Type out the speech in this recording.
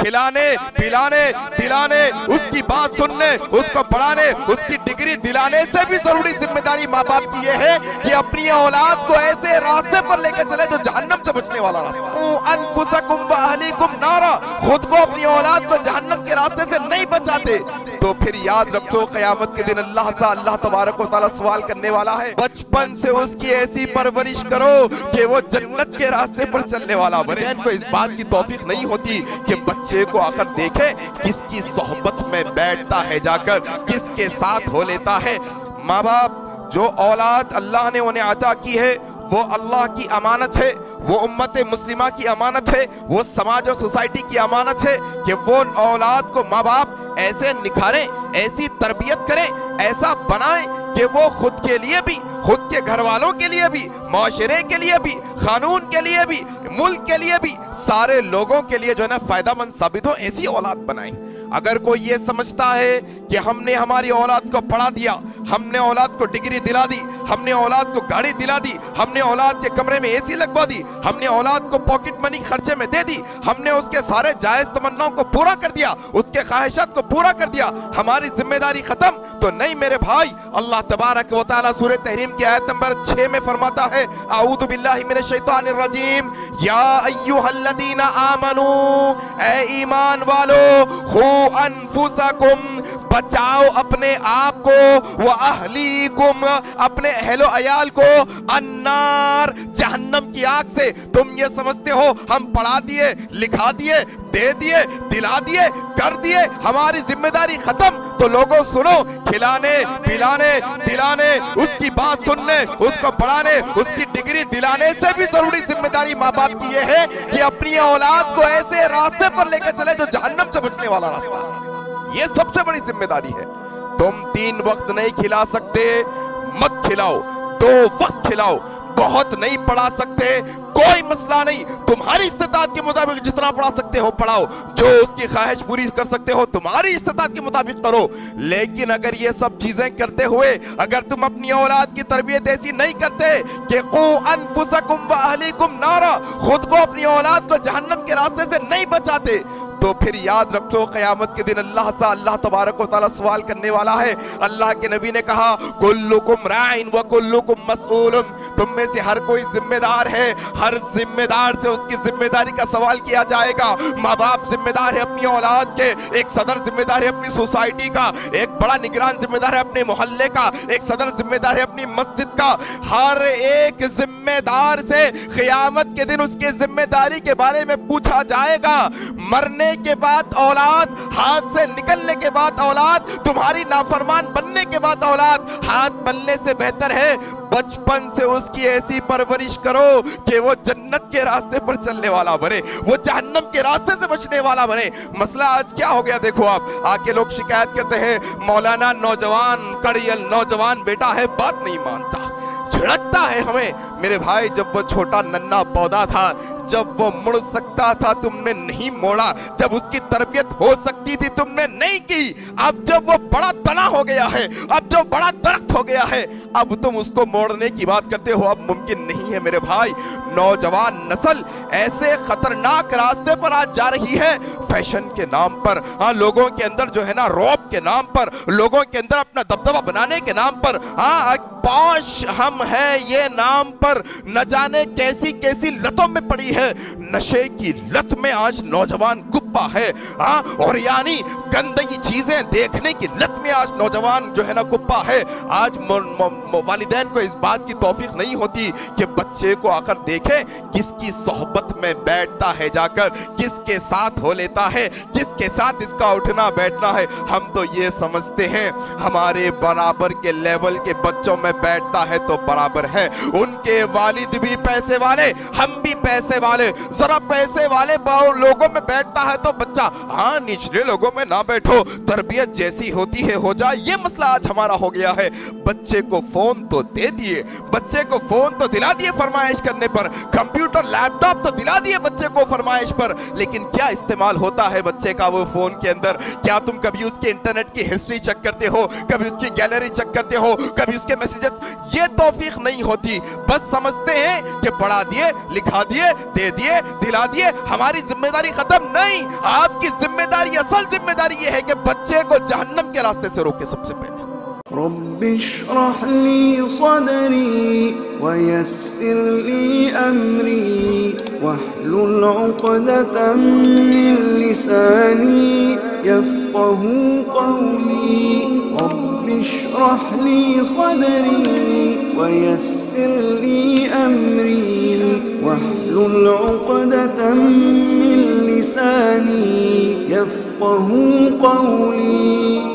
खिलाने पिलाने दिलाने, उसकी बात सुनने, उसको पढ़ाने, उसकी डिग्री दिलाने से भी जरूरी जिम्मेदारी माँ बाप की यह है कि अपनी औलाद को ऐसे रास्ते पर लेकर चले जो जहन्नम से बचने वाला रास्ता। अनफुसकुम व अहलीकुम नारा, खुद को अपनी औलाद को जहन्नम के रास्ते से नहीं बचाते तो फिर याद रखो क़यामत के दिन अल्लाह से अल्लाह तबारक व तआला सवाल करने वाला है। बचपन से उसकी ऐसी परवरिश करो कि वो जन्नत के रास्ते पर चलने वाला बने। इनको इस बात की तौफीक नहीं होती कि बच्चे को आकर देखे किसकी सोहबत में बैठता है, जाकर किसके साथ हो लेता है। माँ बाप जो औलाद अल्लाह ने उन्हें अता की है वो अल्लाह की अमानत है, वो उम्मत मुस्लिमा की अमानत है, वो समाज और सोसाइटी की अमानत है कि वो औलाद को माँ बाप ऐसे निखारें, ऐसी तरबियत करें, ऐसा बनाएं कि वो खुद के लिए भी, खुद के घर वालों के लिए भी, माशरे के लिए भी, कानून के लिए भी, मुल्क के लिए भी, सारे लोगों के लिए जो है ना फायदामंद साबित हो, ऐसी औलाद बनाएं। अगर कोई ये समझता है कि हमने हमारी औलाद को पढ़ा दिया, हमने औलाद को डिग्री दिला दी, हमने औलाद को गाड़ी दिला दी, हमने औलाद के कमरे में एसी लगवा दी, हमने औलाद को पॉकेट मनी खर्चे में दे दी, हमने उसके सारे जायज तमन्नाओं को पूरा कर दिया, उसके ख्वाहिशात को पूरा कर दिया, हमारी जिम्मेदारी खत्म, तो नहीं मेरे भाई। अल्लाह तबारक व तआला सूरह तहरीम की आयत नंबर 6 में फरमाता है, औज़ु बिल्लाहि मिनश शैतानिर रजीम, या अय्युहल्लज़ीना आमनू, ए ईमान वालो, खू अनफुसकुम, बचाओ अपने आप को, व अहलीकुम, अपने अहलो अयाल को, अन्नार, जहन्नम की आग से। तुम ये समझते हो हम पढ़ा दिए, लिखा दिए, दे दिए, दिला दिए, कर दिए, हमारी जिम्मेदारी खत्म, तो लोगों सुनो, खिलाने पिलाने दिलाने, उसकी बात सुनने, उसको पढ़ाने, उसकी डिग्री दिलाने से भी जरूरी जिम्मेदारी माँ बाप की यह है कि अपनी औलाद को ऐसे रास्ते पर लेकर चले जो जहन्नम से बचने वाला रास्ता। ये सबसे बड़ी जिम्मेदारी है। तुम 3 वक्त नहीं खिला सकते, मत खिलाओ, 2 वक्त खिलाओ। बहुत नहीं पढ़ा सकते, कोई मसला नहीं, तुम्हारी इस्तेताअत के मुताबिक जितना पढ़ा सकते हो पढ़ाओ, जो उसकी ख्वाहिश पूरी कर सकते हो तुम्हारी इस्तेताअत के मुताबिक करो। लेकिन अगर ये सब चीजें करते हुए अगर तुम अपनी औलाद की तरबियत ऐसी नहीं करते कि क़ू अनफुसकुम व अहलीकुम नारा, खुद को अपनी औलाद को जहन्नम के रास्ते से नहीं बचाते तो फिर याद रखो क़यामत के दिन अल्लाह से अल्लाह तबारक व तआला सवाल करने वाला है। अल्लाह के नबी ने कहा, कुल्लुकुम राइन व कुल्लुकुम मसऊलुन, तुम में से हर कोई जिम्मेदार है, हर जिम्मेदार से उसकी जिम्मेदारी का सवाल किया जाएगा। माँ बाप जिम्मेदार है अपनी औलाद के, एक सदर जिम्मेदार है अपनी सोसाइटी का, एक बड़ा निगरान जिम्मेदार है अपने मोहल्ले का, एक सदर जिम्मेदार है अपनी मस्जिद का। हर एक जिम्मेदार से क़यामत के दिन उसकी जिम्मेदारी के बारे में पूछा जाएगा। मरने के बाद औलाद, हाथ से निकलने के बाद औलाद, तुम्हारी नाफरमान बनने के बाद औलाद, हाथ बनने से बेहतर है बचपन से उसकी ऐसी परवरिश करो कि वो जन्नत के रास्ते पर चलने वाला बने, वो जहन्नम के रास्ते से बचने वाला बने। मसला आज क्या हो गया देखो, आप आके लोग शिकायत करते हैं, मौलाना नौजवान कड़ियल नौजवान बेटा है, बात नहीं मानता, झड़कता है हमें। मेरे भाई जब वो छोटा नन्हा पौधा था, जब वो मुड़ सकता था तुमने नहीं मोड़ा, जब उसकी तरबियत हो सकती थी तुमने नहीं की। अब जब वो बड़ा तना हो गया है, अब जो बड़ा दरख्त हो गया है, अब तुम उसको मोड़ने की बात करते हो, अब मुमकिन नहीं है मेरे भाई। नौजवान नस्ल ऐसे खतरनाक रास्ते पर आज जा रही है, फैशन के नाम पर, हाँ लोगों के अंदर जो है ना रौब के नाम पर, लोगों के अंदर अपना दबदबा बनाने के नाम पर, हाँ पॉश हम है ये नाम पर, न जाने कैसी कैसी लतों में पड़ी है। नशे की लत में आज नौजवान गुप्पा है, हाँ, और यानी गंदगी चीजें देखने की लत में आज नौजवान जो है ना गुप्पा है। आज वालिदैन को इस बात की तौफीक नहीं होती कि बच्चे को आकर देखे किसकी सोहबत में बैठता है, जाकर किसके साथ हो लेता है, किसके साथ इसका उठना बैठना है। हम तो ये समझते हैं हमारे बराबर के लेवल के बच्चों में बैठता है तो बराबर है, उनके वालिद भी पैसे वाले, हम भी पैसे वाले, जरा पैसे वाले लोगों में बैठता है तो बच्चा, हाँ निचले लोगों में ना बैठो, तरबियत जैसी होती है हो जाए, ये मसला आज हमारा हो गया है। बच्चे को फोन तो दे दिए, बच्चे को फोन तो दिला दिए फरमाइश करने पर, कंप्यूटर लैपटॉप तो दिला दिए बच्चे को फरमाइश पर, लेकिन क्या इस्तेमाल होता है बच्चे का वो फोन के अंदर? क्या तुम कभी उसके इंटरनेट की हिस्ट्री चेक करते हो, कभी उसकी गैलरी चेक करते हो, कभी उसके मैसेजेस? ये तौफीक नहीं होती, बस समझते हैं कि पढ़ा दिए लिखा दिए, दे दिए, दिला दिए, हमारी जिम्मेदारी खत्म नहीं। आपकी जिम्मेदारी, असल जिम्मेदारी ये है कि बच्चे को जहन्नम के रास्ते से रोके। सबसे पहले रब्बिश्रह ली सदरी वयस्सिर ली अमरी वहलुल उक़दतम मिन लिसानी यफ़क़हू क़ौली। रब्बिश्रह ली सदरी वयस्सिर ली अमरी वहलुल उक़दतम मिन लिसानी यफ़क़हू क़ौली।